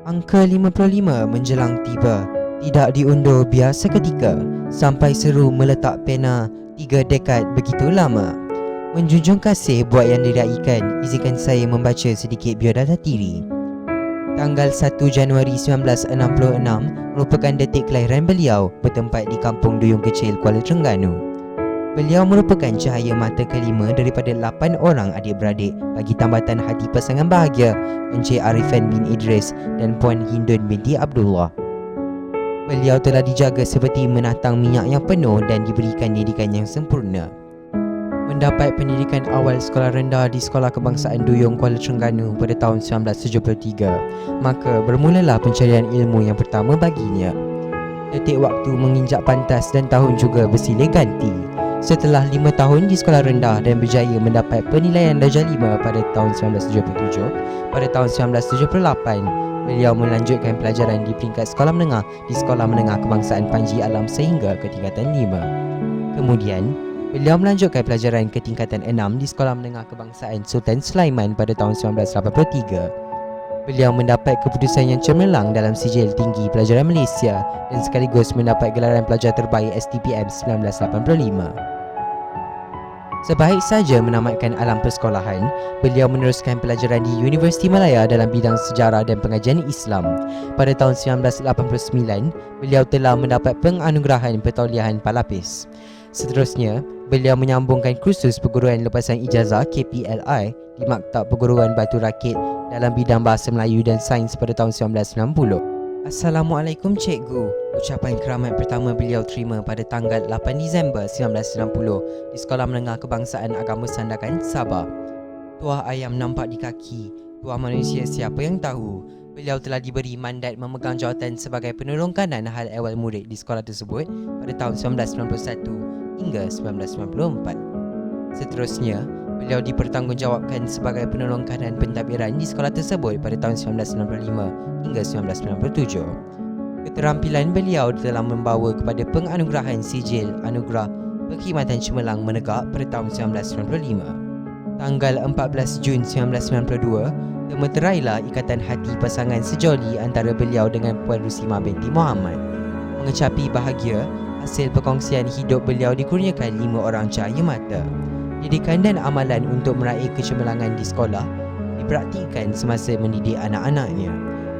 Angka 55 menjelang tiba, tidak diundur biar seketika, sampai seru meletak pena 3 dekad begitu lama. Menjunjung kasih buat yang diraikan, izinkan saya membaca sedikit biodata diri. Tanggal 1 Januari 1966 merupakan detik kelahiran beliau, bertempat di Kampung Duyung Kecil, Kuala Terengganu. Beliau merupakan cahaya mata kelima daripada 8 orang adik-beradik bagi tambatan hati pasangan bahagia Encik Arifin bin Idris dan Puan Hindun binti Abdullah. Beliau telah dijaga seperti menatang minyak yang penuh dan diberikan didikan yang sempurna. Mendapat pendidikan awal sekolah rendah di Sekolah Kebangsaan Duyung, Kuala Terengganu pada tahun 1973, maka bermulalah pencarian ilmu yang pertama baginya. Detik waktu menginjak pantas dan tahun juga bersilih ganti. Setelah 5 tahun di sekolah rendah dan berjaya mendapat penilaian darjah 5 pada tahun 1977, pada tahun 1978, beliau melanjutkan pelajaran di peringkat sekolah menengah di Sekolah Menengah Kebangsaan Panji Alam sehingga ke tingkatan 5. Kemudian, beliau melanjutkan pelajaran ke tingkatan 6 di Sekolah Menengah Kebangsaan Sultan Sulaiman pada tahun 1983. Beliau mendapat keputusan yang cemerlang dalam sijil tinggi pelajaran Malaysia dan sekaligus mendapat gelaran pelajar terbaik STPM 1985. Sebaik saja menamatkan alam persekolahan, beliau meneruskan pelajaran di Universiti Malaya dalam bidang sejarah dan pengajian Islam. Pada tahun 1989, beliau telah mendapat penganugerahan Pertauliahan Palapis. Seterusnya, beliau menyambungkan kursus perguruan lepasan ijazah KPLI di Maktab Perguruan Batu Rakit dalam bidang Bahasa Melayu dan Sains pada tahun 1990. Assalamualaikum Cikgu. Ucapan keramat pertama beliau terima pada tanggal 8 Disember 1990 di Sekolah Menengah Kebangsaan Agama Sandakan, Sabah. Tuah ayam nampak di kaki, tuah manusia siapa yang tahu. Beliau telah diberi mandat memegang jawatan sebagai penolong kanan hal ehwal murid di sekolah tersebut pada tahun 1991 hingga 1994. Seterusnya, beliau dipertanggungjawabkan sebagai penolong kanan pentadbiran di sekolah tersebut pada tahun 1995 hingga 1997. Keterampilan beliau telah membawa kepada penganugerahan sijil Anugerah Perkhidmatan Cemerlang Menegak pada tahun 1995. Tanggal 14 Jun 1992, termeterailah ikatan hati pasangan sejoli antara beliau dengan Puan Rusima binti Muhammad. Mengecapi bahagia, hasil perkongsian hidup beliau dikurniakan 5 orang cahaya mata. Didikan dan amalan untuk meraih kecemerlangan di sekolah dipraktikkan semasa mendidik anak-anaknya.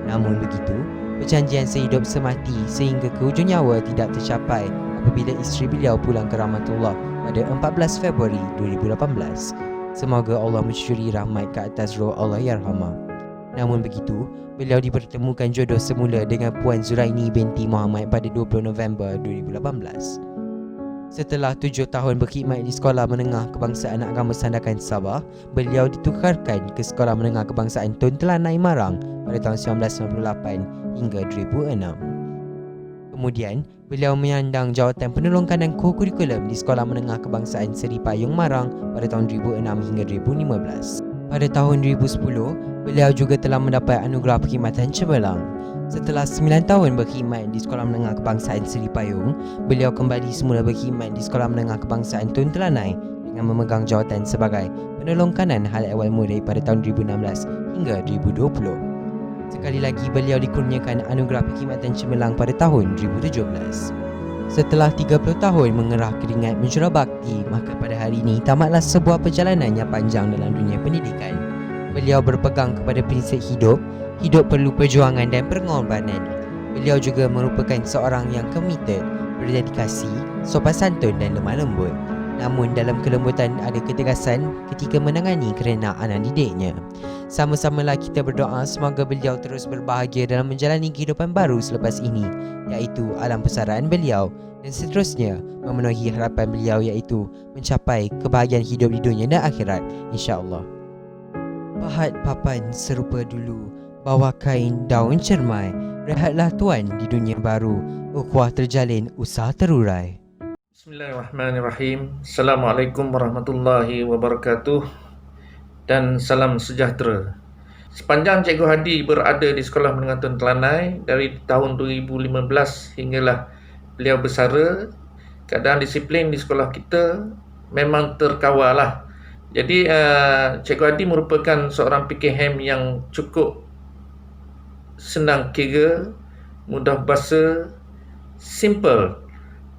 Namun begitu, perjanjian sehidup semati sehingga ke hujung nyawa tidak tercapai apabila isteri beliau pulang ke rahmatullah pada 14 Februari 2018. Semoga Allah mensyukuri rahmat ke atas roh Allah yarhamah. Namun begitu, beliau dipertemukan jodoh semula dengan Puan Zuraini binti Muhammad pada 20 November 2018. Setelah 7 tahun berkhidmat di Sekolah Menengah Kebangsaan Agama Sandakan, Sabah, beliau ditukarkan ke Sekolah Menengah Kebangsaan Tun Telanai, Marang pada tahun 1998 hingga 2006. Kemudian, beliau menyandang jawatan penolong kanan kurikulum di Sekolah Menengah Kebangsaan Seri Payung, Marang pada tahun 2006 hingga 2015. Pada tahun 2010, beliau juga telah mendapat anugerah perkhidmatan cemerlang. Setelah 9 tahun berkhidmat di Sekolah Menengah Kebangsaan Seri Payung, beliau kembali semula berkhidmat di Sekolah Menengah Kebangsaan Tun Telanai dengan memegang jawatan sebagai penolong kanan hal ehwal murid pada tahun 2016 hingga 2020. Sekali lagi beliau dikurniakan anugerah perkhidmatan cemerlang pada tahun 2017. Setelah 30 tahun mengerah keringat mencurah bakti, maka pada hari ini tamatlah sebuah perjalanan yang panjang dalam dunia pendidikan. Beliau berpegang kepada prinsip hidup perlu perjuangan dan pengorbanan. Beliau juga merupakan seorang yang komited, berdedikasi, sopan santun dan lemah lembut. Namun dalam kelembutan ada ketegasan ketika menangani kerana anak didiknya. Sama-samalah kita berdoa semoga beliau terus berbahagia dalam menjalani kehidupan baru selepas ini, iaitu alam persaraan beliau, dan seterusnya memenuhi harapan beliau iaitu mencapai kebahagiaan hidup di dunia dan akhirat, insya-Allah. Pahat papan serupa dulu, bawa kain daun cermai, rehatlah tuan di dunia baru, ukhuwah terjalin, usaha terurai. Bismillahirrahmanirrahim. Assalamualaikum warahmatullahi wabarakatuh dan salam sejahtera. Sepanjang Cikgu Hadi berada di Sekolah Menengah Tun Telanai dari tahun 2015 hinggalah beliau bersara, keadaan disiplin di sekolah kita memang terkawal lah. Jadi Cikgu Hadi merupakan seorang PKM yang cukup senang kira, mudah bahasa, simple.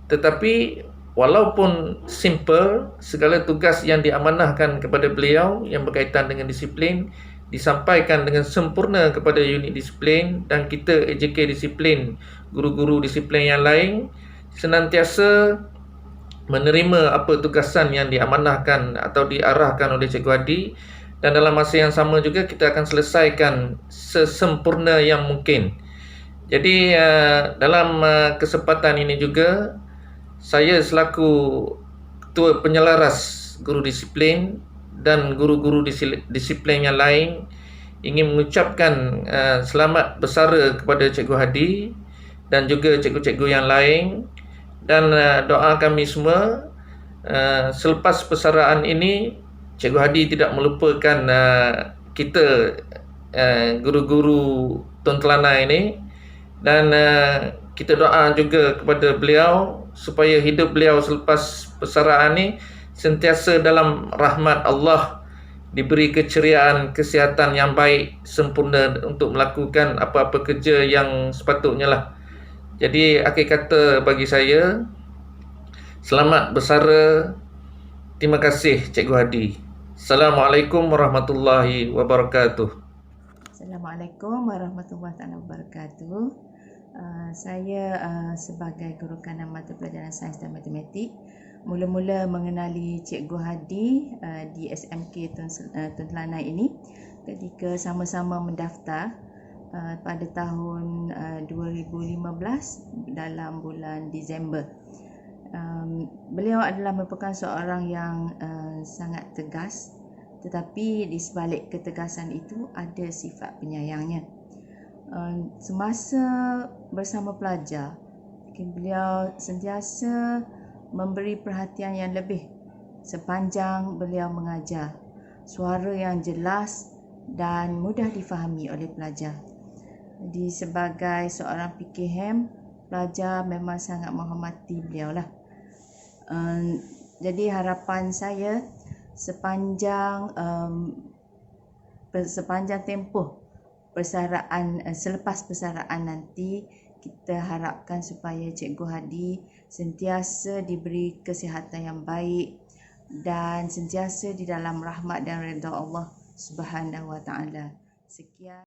Tetapi walaupun simple, segala tugas yang diamanahkan kepada beliau yang berkaitan dengan disiplin disampaikan dengan sempurna kepada unit disiplin, dan kita AJK disiplin, guru-guru disiplin yang lain senantiasa menerima apa tugasan yang diamanahkan atau diarahkan oleh Cikgu Hadi, dan dalam masa yang sama juga kita akan selesaikan sesempurna yang mungkin. Jadi dalam kesempatan ini juga saya selaku Ketua Penyelaras Guru Disiplin dan guru-guru disiplin yang lain ingin mengucapkan selamat bersara kepada Cikgu Hadi dan juga cikgu-cikgu yang lain, dan doa kami semua selepas persaraan ini Cikgu Hadi tidak melupakan kita guru-guru Tun Telanai ini, dan kita doa juga kepada beliau supaya hidup beliau selepas persaraan ini sentiasa dalam rahmat Allah, diberi keceriaan, kesihatan yang baik, sempurna untuk melakukan apa-apa kerja yang sepatutnya lah. Jadi akhir kata bagi saya, selamat bersara. Terima kasih Cikgu Hadi. Assalamualaikum warahmatullahi wabarakatuh. Assalamualaikum warahmatullahi wabarakatuh. Saya sebagai guru kanan mata pelajaran sains dan matematik mula-mula mengenali Cikgu Hadi di SMK Tun Telanai ini ketika sama-sama mendaftar pada tahun 2015 dalam bulan Disember. Beliau adalah merupakan seorang yang sangat tegas, tetapi di sebalik ketegasan itu ada sifat penyayangnya. Semasa bersama pelajar, beliau sentiasa memberi perhatian yang lebih sepanjang beliau mengajar. Suara yang jelas dan mudah difahami oleh pelajar. Jadi sebagai seorang PKM, pelajar memang sangat menghormati beliau lah. Jadi harapan saya sepanjang tempoh persaraan, selepas persaraan nanti, kita harapkan supaya Cikgu Hadi sentiasa diberi kesihatan yang baik dan sentiasa di dalam rahmat dan redha Allah Subhanahu Wa Taala. Sekian.